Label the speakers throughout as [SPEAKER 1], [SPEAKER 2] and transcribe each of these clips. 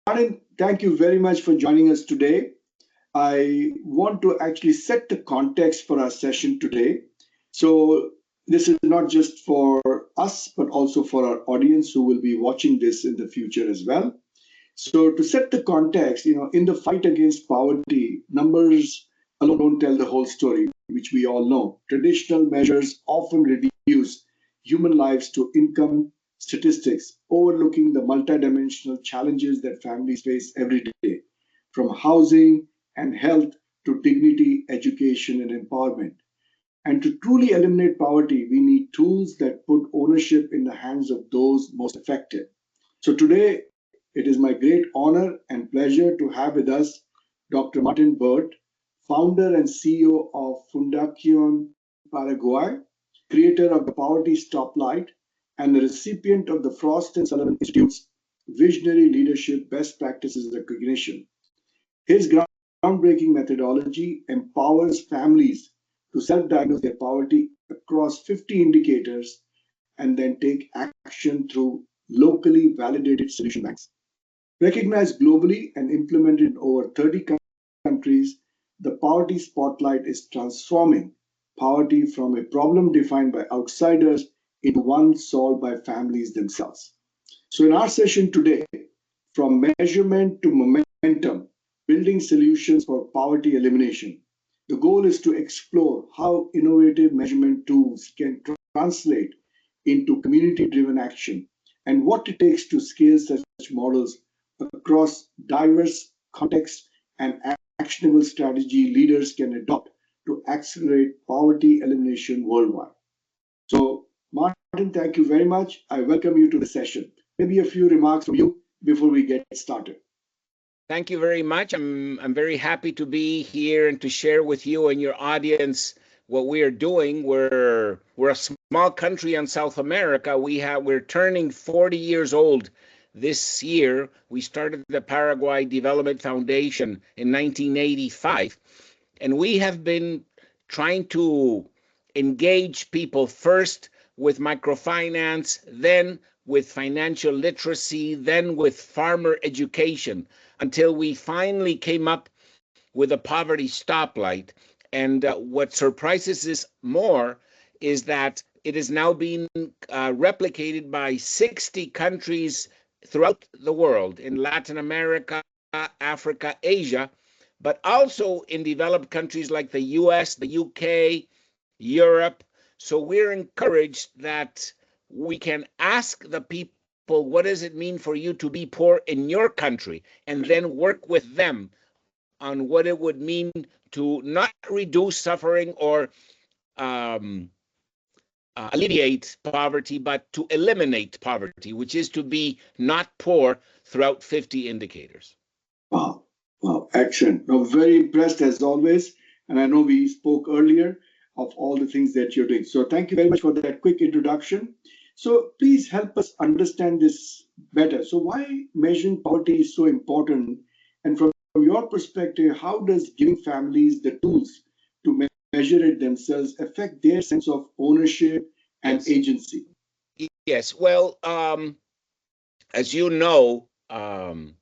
[SPEAKER 1] Martin, thank you very much for joining us today. I want to actually set the context for our session today. So, this is not just for us, but also for our audience who will be watching this in the future as well. So, to set the context, in the fight against poverty, numbers alone don't tell the whole story, which we all know. Traditional measures often reduce human lives to income statistics, overlooking the multidimensional challenges that families face every day, from housing and health to dignity, education, and empowerment. And to truly eliminate poverty, we need tools that put ownership in the hands of those most affected. So today, it is my great honor and pleasure to have with us Dr. Martin Burt, founder and CEO of Fundación Paraguay, creator of the Poverty Stoplight, and the recipient of the Frost and Sullivan Institute's Visionary Leadership Best Practices Recognition. His groundbreaking methodology empowers families to self diagnose their poverty across 50 indicators and then take action through locally validated solution banks. Recognized globally and implemented in over 30 countries, the Poverty Spotlight is transforming poverty from a problem defined by outsiders into one solved by families themselves. So, in our session today, from measurement to momentum, building solutions for poverty elimination, the goal is to explore how innovative measurement tools can translate into community driven action and what it takes to scale such models across diverse contexts and actionable strategy leaders can adopt to accelerate poverty elimination worldwide. So, Martin, thank you very much. I welcome you to the session. Maybe a few remarks from you before we get started.
[SPEAKER 2] Thank you very much. I'm very happy to be here and to share with you and your audience what we are doing. We're a small country in South America. We're turning 40 years old this year. We started the Paraguay Development Foundation in 1985, and we have been trying to engage people first with microfinance, then with financial literacy, then with farmer education, until we finally came up with a poverty stoplight. And what surprises us more is that it is now being replicated by 60 countries throughout the world, in Latin America, Africa, Asia, but also in developed countries like the US, the UK, Europe. So we're encouraged that we can ask the people, what does it mean for you to be poor in your country? And then work with them on what it would mean to not reduce suffering or um, alleviate poverty, but to eliminate poverty, which is to be not poor throughout 50 indicators.
[SPEAKER 1] Wow, wow, excellent. No, very impressed as always. And I know we spoke earlier of all the things that you're doing. So thank you very much for that quick introduction. So please help us understand this better. So why measuring poverty is so important? And from your perspective, how does giving families the tools to measure it themselves affect their sense of ownership and
[SPEAKER 2] Yes.
[SPEAKER 1] agency?
[SPEAKER 2] Yes. Well, as you know, um,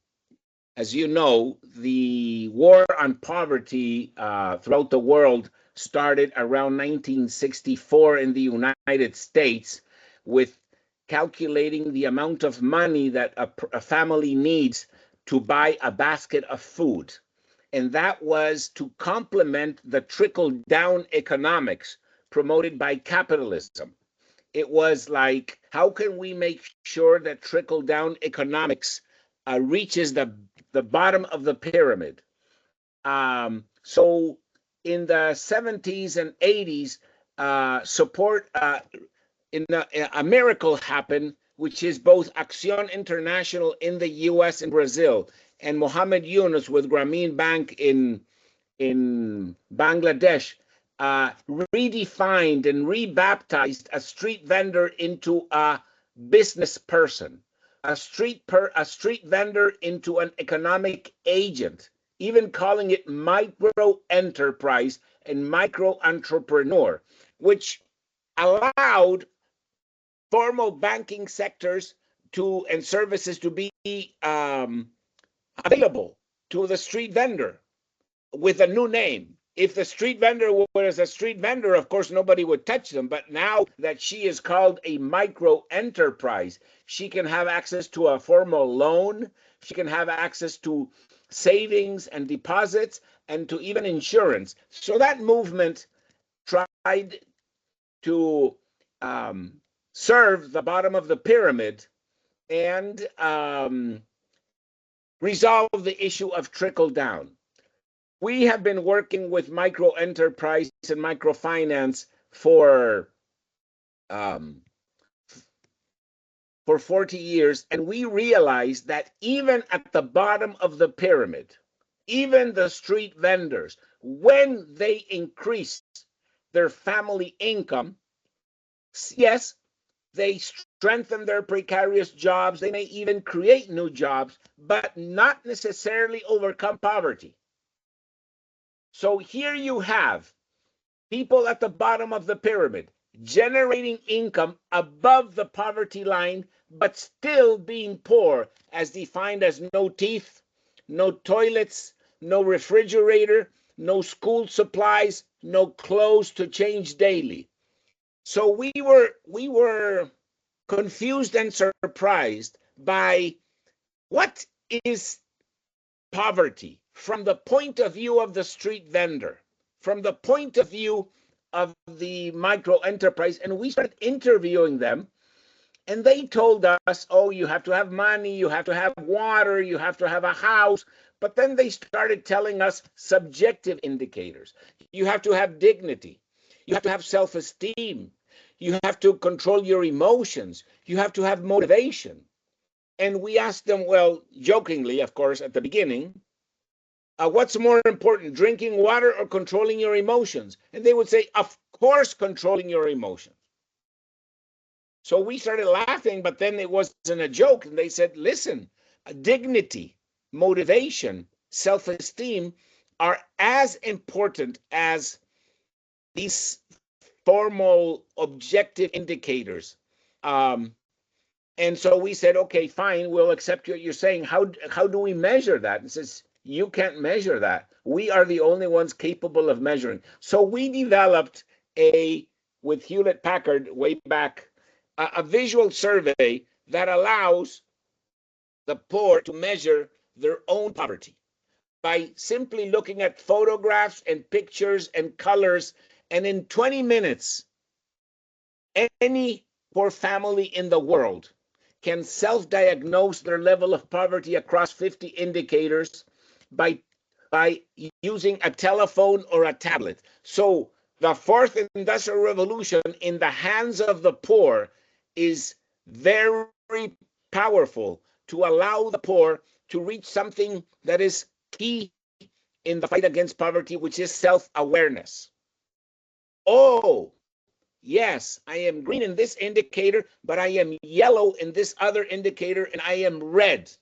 [SPEAKER 2] as you know, the war on poverty throughout the world started around 1964 in the United States with calculating the amount of money that a family needs to buy a basket of food. And that was to complement the trickle down economics promoted by capitalism. It was like, how can we make sure that trickle down economics reaches the bottom of the pyramid? So in the 70s and 80s, support a miracle happened, which is both Acción International in the U.S. and Brazil, and Mohammed Yunus with Grameen Bank in Bangladesh redefined and rebaptized a street vendor into a business person, a street vendor into an economic agent, even calling it micro enterprise and micro entrepreneur, which allowed formal banking sectors to and services to be um, available to the street vendor with a new name. If the street vendor was a street vendor, of course, nobody would touch them. But now that she is called a micro enterprise, she can have access to a formal loan. She can have access to savings and deposits and to even insurance. So that movement tried to serve the bottom of the pyramid and resolve the issue of trickle down. We have been working with micro enterprise and microfinance um, for 40 years, and we realized that even at the bottom of the pyramid, even the street vendors, when they increase their family income, yes, they strengthen their precarious jobs. They may even create new jobs, but not necessarily overcome poverty. So here you have people at the bottom of the pyramid generating income above the poverty line, but still being poor, as defined as no teeth, no toilets, no refrigerator, no school supplies, no clothes to change daily. So we were confused and surprised by what is poverty from the point of view of the street vendor, from the point of view of the micro enterprise. And we started interviewing them, and they told us, oh, you have to have money, you have to have water, you have to have a house. But then they started telling us subjective indicators. You have to have dignity, you have to have self esteem, you have to control your emotions, you have to have motivation. And we asked them, well, jokingly, of course, at the beginning, what's more important, drinking water or controlling your emotions? And they would say, of course, controlling your emotions. So we started laughing, but then it wasn't a joke. And they said, listen, dignity, motivation, self esteem are as important as these formal objective indicators. Um, and so we said, okay, fine, we'll accept what you're saying. How do we measure that? And says, you can't measure that. We are the only ones capable of measuring. So we developed with Hewlett Packard way back, a visual survey that allows the poor to measure their own poverty by simply looking at photographs and pictures and colors. And in 20 minutes, any poor family in the world can self-diagnose their level of poverty across 50 indicators by using a telephone or a tablet. So the fourth industrial revolution in the hands of the poor is very powerful to allow the poor to reach something that is key in the fight against poverty, which is self-awareness. Oh, yes, I am green in this indicator, but I am yellow in this other indicator, and I am red.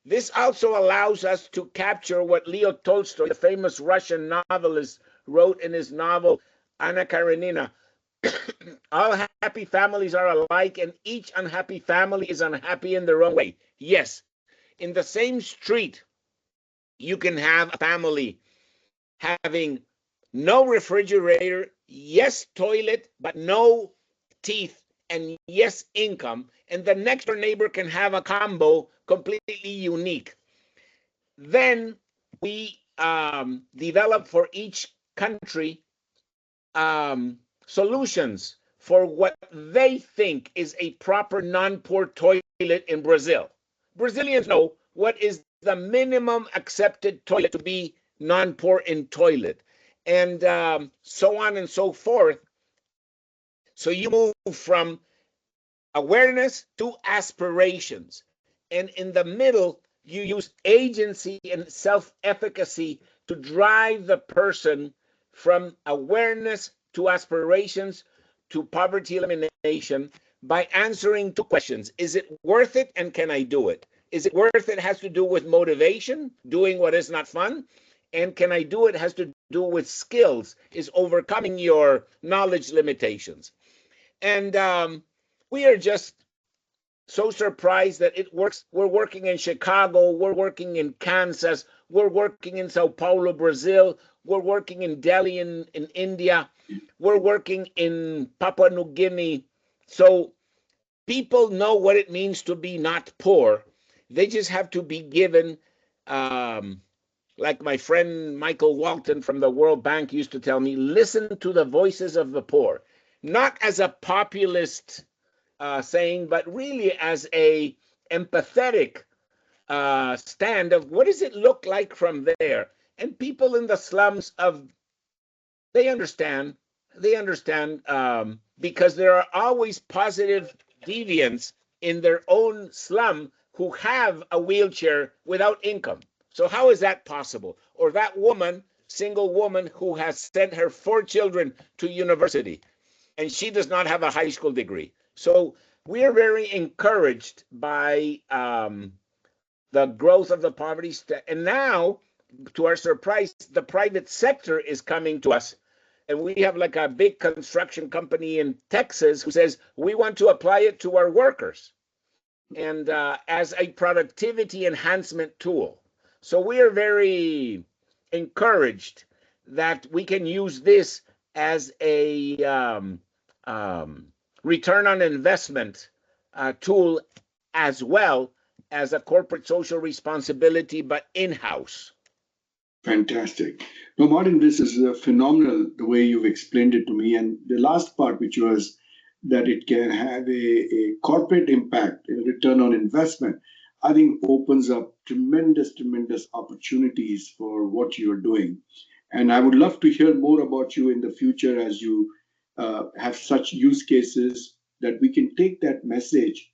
[SPEAKER 2] This also allows us to capture what Leo Tolstoy, the famous Russian novelist, wrote in his novel Anna Karenina. All happy families are alike, and each unhappy family is unhappy in their own way. Yes, in the same street, you can have a family having no refrigerator, yes, toilet, but no teeth, and yes, income. And the next door neighbor can have a combo completely unique. Then we develop for each country solutions for what they think is a proper non-poor toilet in Brazil. Brazilians know what is the minimum accepted toilet to be non-poor in toilet, and so on and so forth. So you move from awareness to aspirations. And in the middle, you use agency and self-efficacy to drive the person from awareness to aspirations to poverty elimination by answering two questions. Is it worth it, and can I do it? Is it worth it has to do with motivation, doing what is not fun, and can I do it has to do with skills, is overcoming your knowledge limitations. And we are just so surprised that it works. We're working in Chicago, we're working in Kansas, we're working in Sao Paulo, Brazil, we're working in Delhi in India, we're working in Papua New Guinea. So people know what it means to be not poor. They just have to be given, like my friend Michael Walton from the World Bank used to tell me, listen to the voices of the poor, not as a populist saying, but really as a empathetic stand of what does it look like from there. And people in the slums of they understand. They understand because there are always positive deviants in their own slum who have a wheelchair without income. So how is that possible? Or that woman, single woman who has sent her 4 children to university and she does not have a high school degree. So we are very encouraged by the growth of the poverty. And now, to our surprise, the private sector is coming to us. And we have like a big construction company in Texas who says, we want to apply it to our workers and as a productivity enhancement tool. So we are very encouraged that we can use this as a return on investment tool as well as a corporate social responsibility, but in-house.
[SPEAKER 1] Fantastic. No, Martin, this is phenomenal the way you've explained it to me. And the last part, which was that it can have a corporate impact, a return on investment, I think opens up tremendous opportunities for what you're doing. And I would love to hear more about you in the future as you have such use cases that we can take that message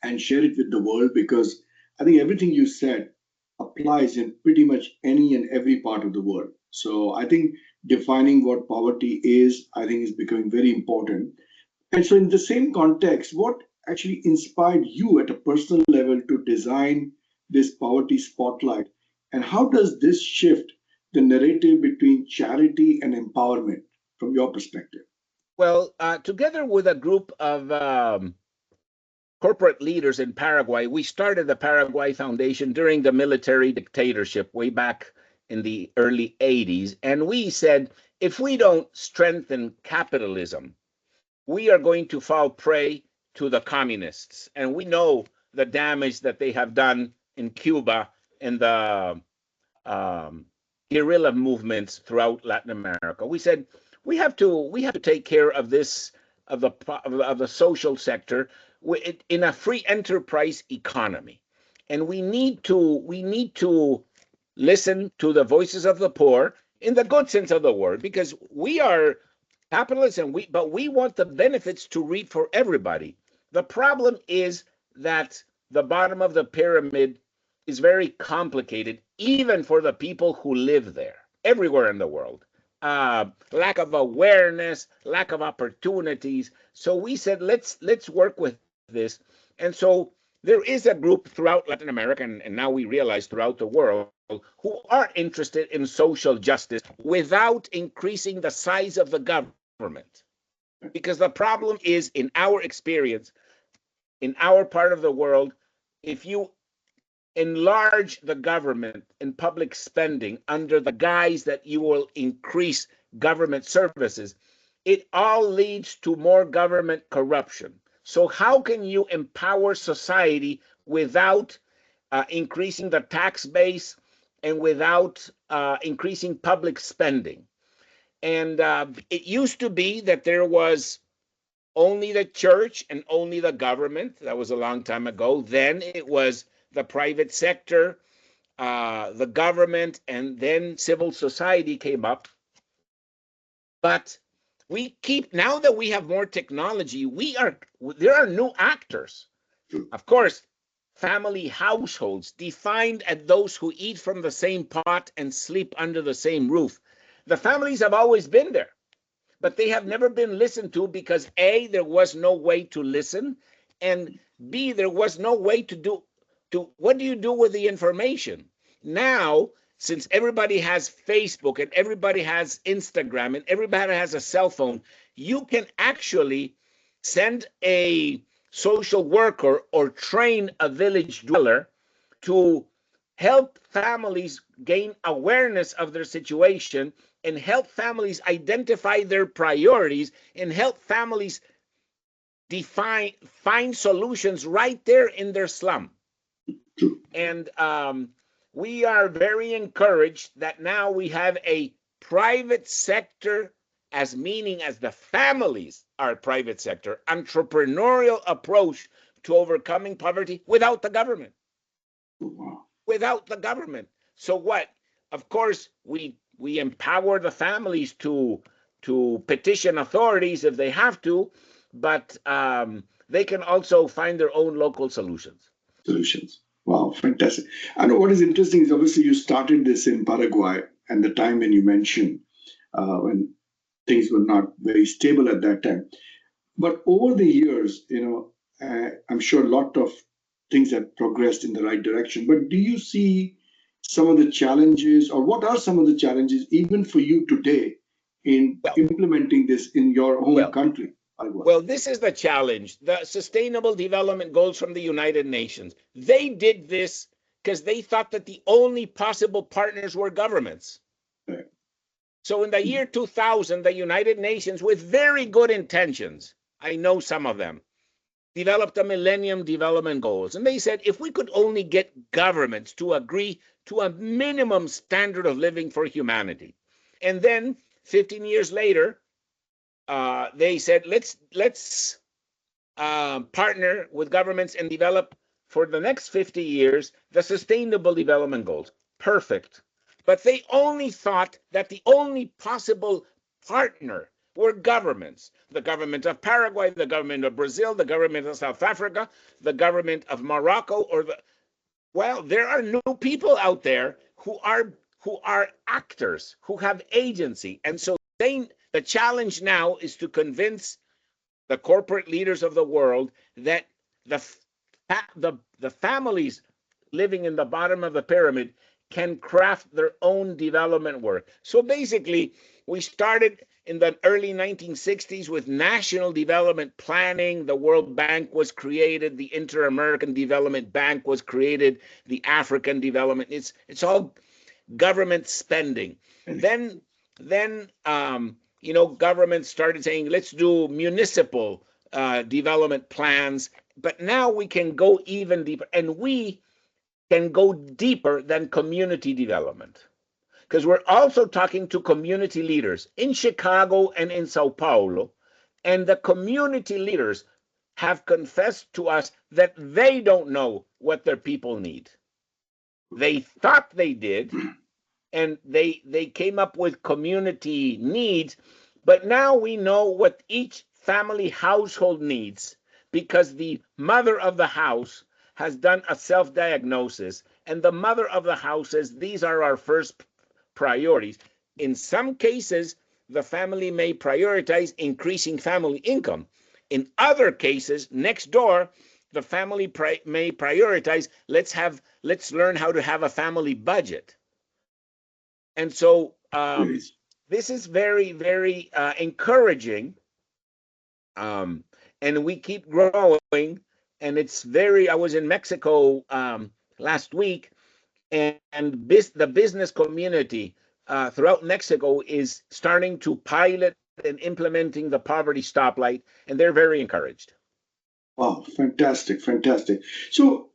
[SPEAKER 1] and share it with the world, because I think everything you said applies in pretty much any and every part of the world. So I think defining what poverty is, I think, is becoming very important. And so, in the same context, what actually inspired you at a personal level to design this poverty spotlight? And how does this shift the narrative between charity and empowerment from your perspective?
[SPEAKER 2] Well, together with a group of corporate leaders in Paraguay, we started the Paraguay Foundation during the military dictatorship way back in the early 80s. And we said, if we don't strengthen capitalism, we are going to fall prey to the communists. And we know the damage that they have done in Cuba and the guerrilla movements throughout Latin America. We said we have to take care of this of the social sector in a free enterprise economy, and we need to listen to the voices of the poor in the good sense of the word, because we are capitalists and we want the benefits to reap for everybody. The problem is that the bottom of the pyramid is very complicated, even for the people who live there, everywhere in the world. Lack of awareness, lack of opportunities. So we said, let's work with this. And so there is a group throughout Latin America, and now we realize throughout the world, who are interested in social justice without increasing the size of the government. Because the problem is, in our experience, in our part of the world, if you enlarge the government and public spending under the guise that you will increase government services, it all leads to more government corruption. So how can you empower society without increasing the tax base and without increasing public spending? And it used to be that there was only the church and only the government. That was a long time ago. Then it was the private sector, the government, and then civil society came up. But now that we have more technology, there are new actors. Of course, family households, defined as those who eat from the same pot and sleep under the same roof. The families have always been there, but they have never been listened to because A, there was no way to listen, and B, there was no way to what do you do with the information? Now, since everybody has Facebook and everybody has Instagram and everybody has a cell phone, you can actually send a social worker or train a village dweller to help families gain awareness of their situation and help families identify their priorities and help families find solutions right there in their slum. And we are very encouraged that now we have a private sector, as meaning as the families are private sector, entrepreneurial approach to overcoming poverty without the government. Without the government. So what? Of course, we empower the families to petition authorities if they have to, but they can also find their own local solutions.
[SPEAKER 1] Wow, fantastic. I know what is interesting is obviously you started this in Paraguay and the time when you mentioned when things were not very stable at that time. But over the years, I'm sure a lot of things have progressed in the right direction. But do you see some of the challenges, or what are some of the challenges, even for you today, in implementing this in your home country?
[SPEAKER 2] Well, this is the challenge. The Sustainable Development Goals from the United Nations. They did this because they thought that the only possible partners were governments.
[SPEAKER 1] Right.
[SPEAKER 2] So in the year 2000, the United Nations, with very good intentions, I know some of them, developed the Millennium Development Goals. And they said, if we could only get governments to agree to a minimum standard of living for humanity. And then 15 years later, they said, let's partner with governments and develop for the next 50 years the Sustainable Development Goals. Perfect. But they only thought that the only possible partner were governments. The government of Paraguay, the government of Brazil, the government of South Africa, the government of Morocco, well, there are new people out there who are actors, who have agency. And so the challenge now is to convince the corporate leaders of the world that the families living in the bottom of the pyramid can craft their own development work. So basically, we started in the early 1960s with national development planning. The World Bank was created, the Inter-American Development Bank was created, the African Development. It's all government spending. Then government started saying, let's do municipal development plans. But now we can go even deeper, and we can go deeper than community development, because we're also talking to community leaders in Chicago and in Sao Paulo, and the community leaders have confessed to us that they don't know what their people need. They thought they did, and they came up with community needs, but now we know what each family household needs, because the mother of the house has done a self-diagnosis, and the mother of the house says these are our first priorities. In some cases, the family may prioritize increasing family income. In other cases, next door, the family may prioritize let's learn how to have a family budget. And so this is very, very encouraging, and we keep growing. And I was in Mexico last week, and the business community throughout Mexico is starting to pilot and implementing the poverty stoplight, and they're very encouraged.
[SPEAKER 1] Wow, fantastic, fantastic. So,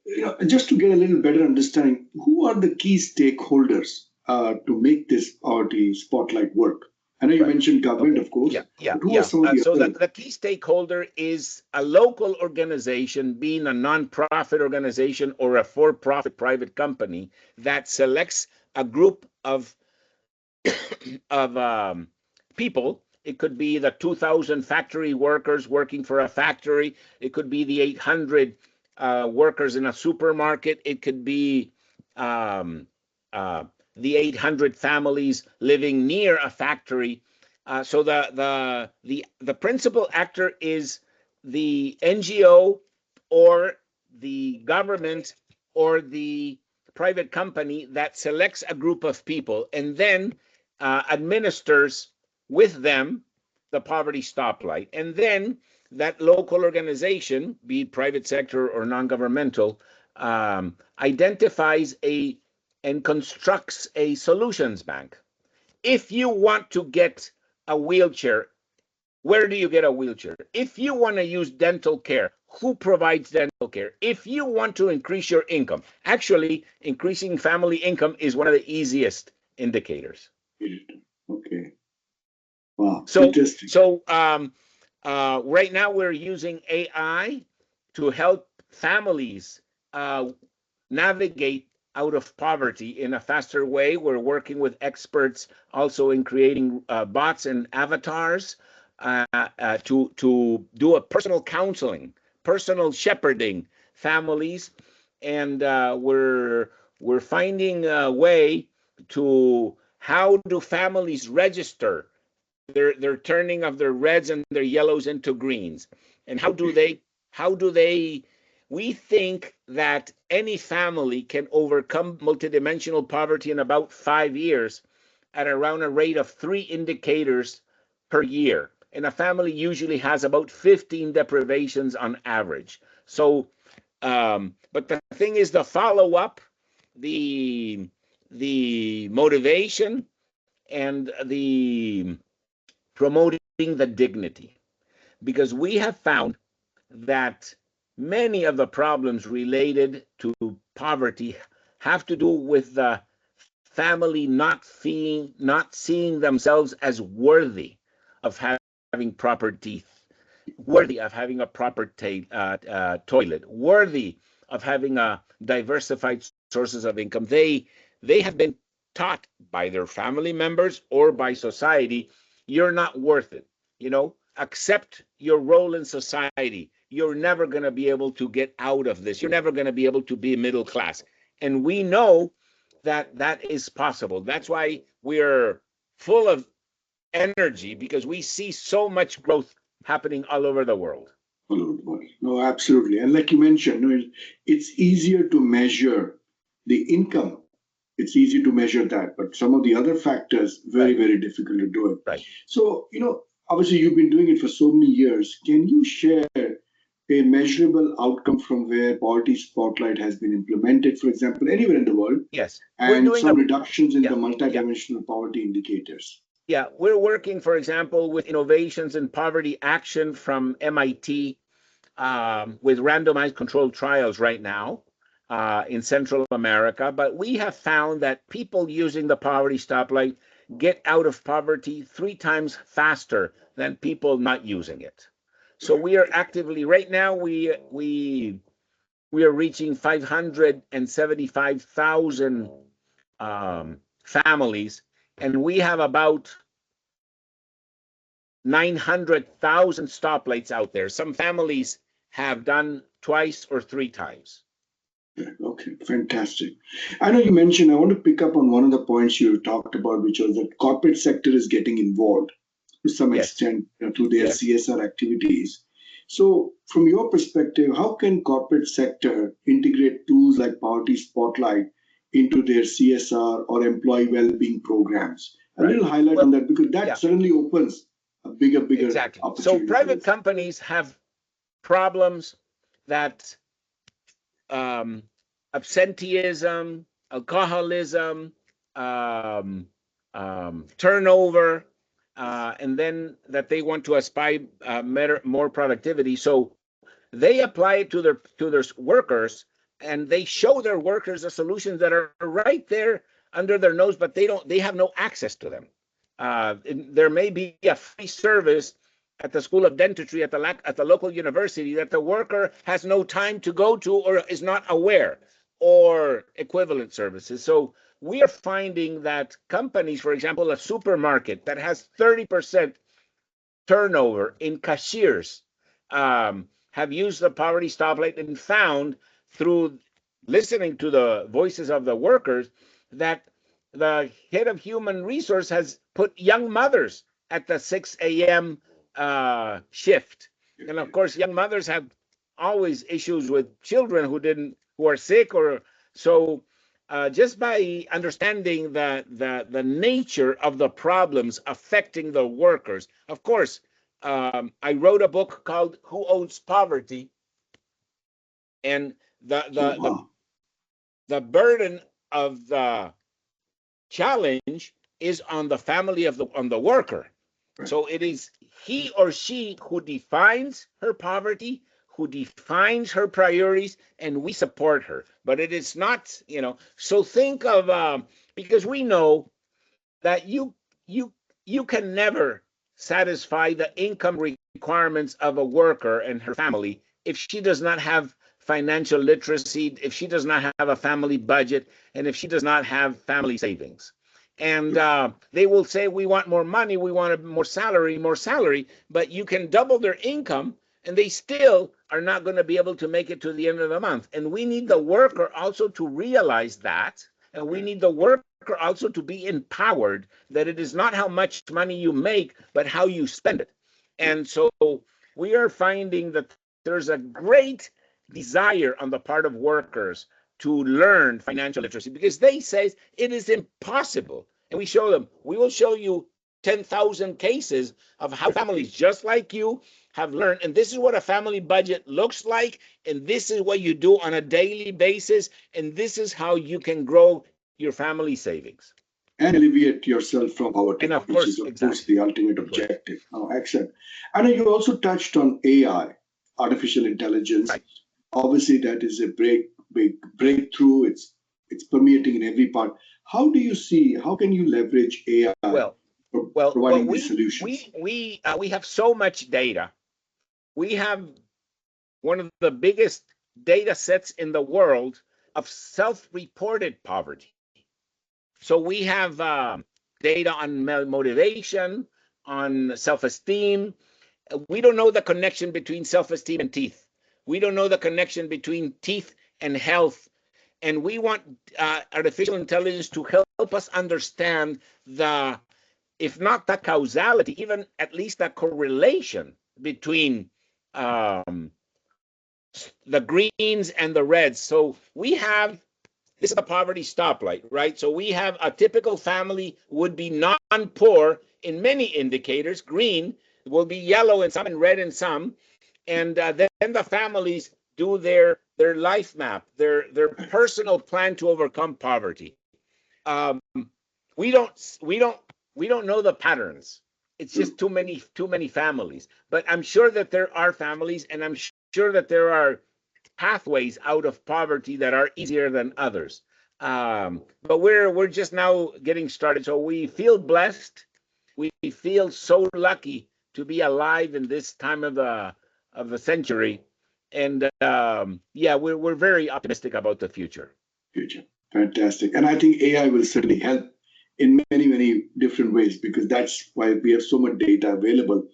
[SPEAKER 1] just to get a little better understanding, who are the key stakeholders to make this poverty spotlight work? I know you mentioned government, of course.
[SPEAKER 2] Yeah.
[SPEAKER 1] Who are some of the
[SPEAKER 2] So the key stakeholder is a local organization, being a nonprofit organization or a for-profit private company that selects a group of people. It could be the 2,000 factory workers working for a factory. It could be the 800 workers in a supermarket. It could be the 800 families living near a factory. So the principal actor is the NGO or the government or the private company that selects a group of people and then administers with them the poverty stoplight. And then that local organization, be it private sector or non-governmental, identifies and constructs a solutions bank. If you want to get a wheelchair, where do you get a wheelchair? If you want to use dental care, who provides dental care? If you want to increase your income, actually, increasing family income is one of the easiest indicators.
[SPEAKER 1] Okay. Wow.
[SPEAKER 2] So,
[SPEAKER 1] Interesting.
[SPEAKER 2] right now we're using AI to help families navigate out of poverty in a faster way. We're working with experts also in creating bots and avatars to do a personal counseling, personal shepherding families, and we're finding a way to how do families register their turning of their reds and their yellows into greens, and how do they we think that any family can overcome multidimensional poverty in about 5 years at around a rate of 3 indicators per year. And a family usually has about 15 deprivations on average. So, but the thing is the follow up, the motivation, and the promoting the dignity. Because we have found that many of the problems related to poverty have to do with the family not seeing themselves as worthy of having proper teeth, worthy of having a proper toilet, worthy of having a diversified sources of income. They have been taught by their family members or by society, you're not worth it. Accept your role in society. You're never going to be able to get out of this. You're never going to be able to be middle class. And we know that that is possible. That's why we're full of energy, because we see so much growth happening all over the world.
[SPEAKER 1] All over the world. No, absolutely. And like you mentioned, it's easier to measure the income. It's easy to measure that, but some of the other factors, very, very difficult to do it.
[SPEAKER 2] Right.
[SPEAKER 1] So, obviously you've been doing it for so many years. Can you share a measurable outcome from where poverty spotlight has been implemented, for example, anywhere in the world,
[SPEAKER 2] Yes. We're
[SPEAKER 1] and
[SPEAKER 2] doing
[SPEAKER 1] some reductions in
[SPEAKER 2] yeah,
[SPEAKER 1] the multidimensional poverty indicators?
[SPEAKER 2] yeah, we're working, for example, with innovations in poverty action from MIT, with randomized controlled trials right now in Central America. But we have found that people using the poverty stoplight get out of poverty 3 times faster than people not using it. So we are actively right now. We are reaching 575,000 families, and we have about 900,000 stoplights out there. Some families have done twice or 3 times.
[SPEAKER 1] Okay, fantastic. I know you mentioned, I want to pick up on one of the points you talked about, which was that corporate sector is getting involved to some
[SPEAKER 2] Yes.
[SPEAKER 1] extent through their
[SPEAKER 2] Yes.
[SPEAKER 1] CSR activities. So, from your perspective, how can corporate sector integrate tools like Poverty Spotlight into their CSR or employee well-being programs? A
[SPEAKER 2] Right.
[SPEAKER 1] little highlight
[SPEAKER 2] Well,
[SPEAKER 1] on that, because that
[SPEAKER 2] yeah.
[SPEAKER 1] certainly opens a bigger
[SPEAKER 2] Exactly. So
[SPEAKER 1] opportunity.
[SPEAKER 2] private companies have problems that absenteeism, alcoholism, turnover, and then that they want to aspire more productivity. So they apply it to their workers, and they show their workers the solutions that are right there under their nose, but they have no access to them. There may be a free service at the School of Dentistry at the local university that the worker has no time to go to or is not aware, or equivalent services. So we are finding that companies, for example, a supermarket that has 30% turnover in cashiers, have used the poverty stoplight and found, through listening to the voices of the workers, that the head of human resource has put young mothers at the 6 a.m. Shift. And of course, young mothers have always issues with children who are sick, or so. Just by understanding the nature of the problems affecting the workers, of course, I wrote a book called "Who Owns Poverty," and the
[SPEAKER 1] Oh,
[SPEAKER 2] the the
[SPEAKER 1] wow.
[SPEAKER 2] the burden of the challenge is on the family of the worker.
[SPEAKER 1] Right.
[SPEAKER 2] So it is he or she who defines her poverty, who defines her priorities, and we support her. But it is not, So think of because we know that you you can never satisfy the income requirements of a worker and her family if she does not have financial literacy, if she does not have a family budget, and if she does not have family savings. And they will say, we want more money, we want more salary, but you can double their income and they still are not going to be able to make it to the end of the month. And we need the worker also to realize that. And we
[SPEAKER 1] Right.
[SPEAKER 2] need the worker also to be empowered that it is not how much money you make, but how you spend it.
[SPEAKER 1] Yeah.
[SPEAKER 2] And so we are finding that there's a great desire on the part of workers to learn financial literacy because they say it is impossible. And we show them, we will show you 10,000 cases of how families just like you have learned. And this is what a family budget looks like. And this is what you do on a daily basis. And this is how you can grow your family savings.
[SPEAKER 1] And alleviate yourself from
[SPEAKER 2] And
[SPEAKER 1] poverty,
[SPEAKER 2] of
[SPEAKER 1] which
[SPEAKER 2] course,
[SPEAKER 1] is, of course,
[SPEAKER 2] exactly.
[SPEAKER 1] the ultimate
[SPEAKER 2] Of course.
[SPEAKER 1] objective. Oh, excellent. And you also touched on AI, artificial intelligence.
[SPEAKER 2] Right.
[SPEAKER 1] Obviously, that is a big breakthrough. It's permeating in every part. How do you see? How can you leverage AI
[SPEAKER 2] Well,
[SPEAKER 1] for
[SPEAKER 2] well,
[SPEAKER 1] providing these solutions?
[SPEAKER 2] we have so much data. We have one of the biggest data sets in the world of self-reported poverty. So we have data on motivation, on self-esteem. We don't know the connection between self-esteem and teeth. We don't know the connection between teeth and health. And we want artificial intelligence to help us understand the, if not the causality, even at least the correlation between um, the greens and the reds. So we have, this is a poverty stoplight, right? So we have a typical family would be non-poor in many indicators. Green will be yellow in some and red in some. And then the families do their life map, their personal plan to overcome poverty. Um, we don't we don't we don't know the patterns. It's just too many families. But I'm sure that there are families, and I'm sure that there are pathways out of poverty that are easier than others. But we're just now getting started, so we feel blessed. We feel so lucky to be alive in this time of the century, and yeah, we're very optimistic about the future.
[SPEAKER 1] Future. Fantastic. And I think AI will certainly help in many, many different ways because that's why we have so much data available.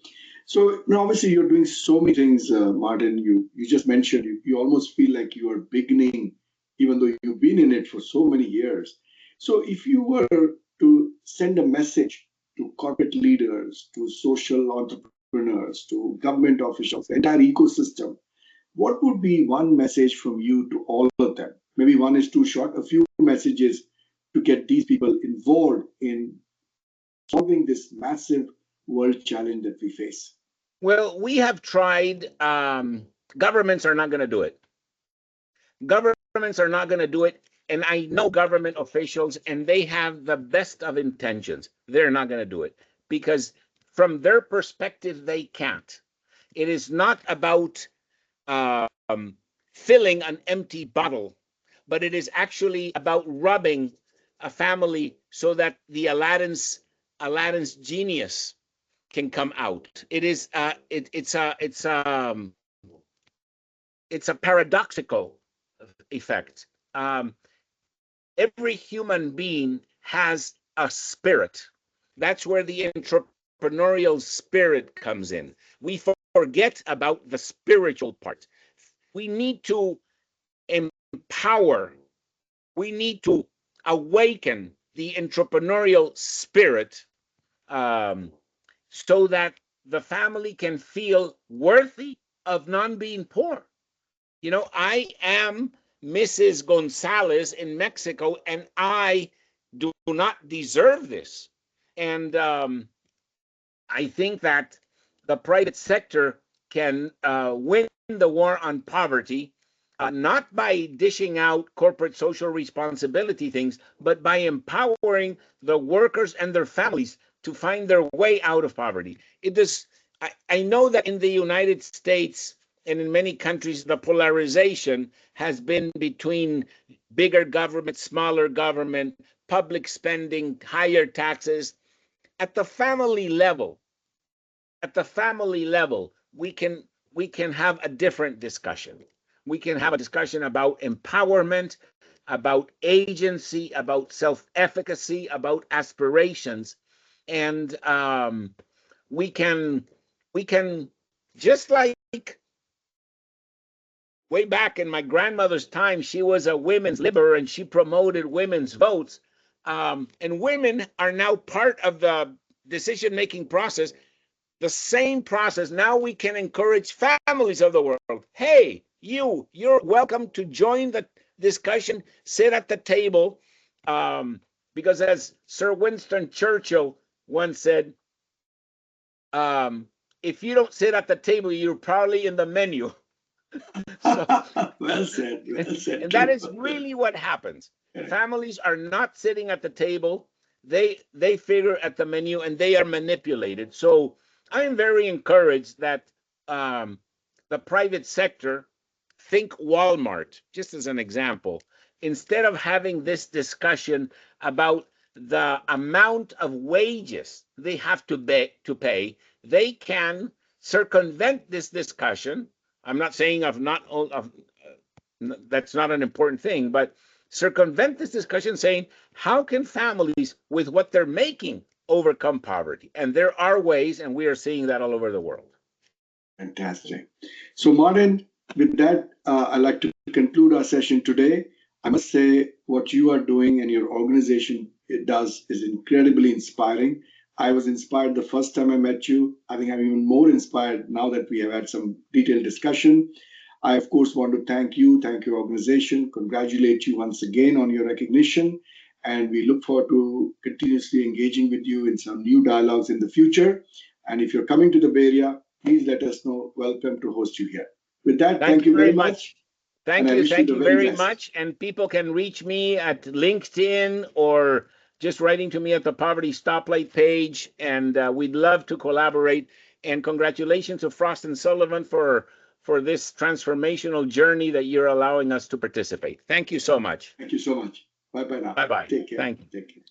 [SPEAKER 1] So now, obviously, you're doing so many things, Martin. You just mentioned you almost feel like you are beginning, even though you've been in it for so many years. So if you were to send a message to corporate leaders, to social entrepreneurs, to government officials, the entire ecosystem, what would be one message from you to all of them? Maybe one is too short, a few messages to get these people involved in solving this massive world challenge that we face.
[SPEAKER 2] Well, we have tried. Governments are not going to do it. Governments are not going to do it. And I know government officials, and they have the best of intentions. They're not going to do it because, from their perspective, they can't. It is not about um, filling an empty bottle, but it is actually about rubbing a family so that the Aladdin's genius can come out. It is it's a paradoxical effect. Every human being has a spirit. That's where the entrepreneurial spirit comes in. We forget about the spiritual part. We need to empower, we need to awaken the entrepreneurial spirit, um, so that the family can feel worthy of non being poor. I am Mrs. Gonzalez in Mexico, and I do not deserve this. And I think that the private sector can win the war on poverty, not by dishing out corporate social responsibility things, but by empowering the workers and their families to find their way out of poverty. It is, I know that in the United States and in many countries, the polarization has been between bigger government, smaller government, public spending, higher taxes. At the family level, we can have a different discussion. We can have a discussion about empowerment, about agency, about self-efficacy, about aspirations, and we can just like way back in my grandmother's time, she was a women's liberator and she promoted women's votes. And women are now part of the decision-making process. The same process. Now we can encourage families of the world. Hey, you're welcome to join the discussion, sit at the table. Because as Sir Winston Churchill once said, if you don't sit at the table, you're probably in the menu. So,
[SPEAKER 1] well said, well said.
[SPEAKER 2] and that is really what happens. Families are not sitting at the table. They figure at the menu and they are manipulated. So I am very encouraged that the private sector, think Walmart, just as an example, instead of having this discussion about the amount of wages they have to pay, they can circumvent this discussion. I'm not saying that's not an important thing, but circumvent this discussion saying, how can families with what they're making overcome poverty? And there are ways, and we are seeing that all over the world.
[SPEAKER 1] Fantastic. So, Martin, with that, I'd like to conclude our session today. I must say, what you are doing and your organization does is incredibly inspiring. I was inspired the first time I met you. I think I'm even more inspired now that we have had some detailed discussion. I, of course, want to thank your organization, congratulate you once again on your recognition, and we look forward to continuously engaging with you in some new dialogues in the future. And if you're coming to the Bay Area, please let us know. Welcome to host you here. With that, thank you very much.
[SPEAKER 2] Thank you very much. And people can reach me at LinkedIn or just writing to me at the Poverty Stoplight page. And we'd love to collaborate. And congratulations to Frost & Sullivan for this transformational journey that you're allowing us to participate. Thank you so much.
[SPEAKER 1] Thank you so much. Bye-bye now.
[SPEAKER 2] Bye-bye.
[SPEAKER 1] Take care.
[SPEAKER 2] Thank you.
[SPEAKER 1] Take care.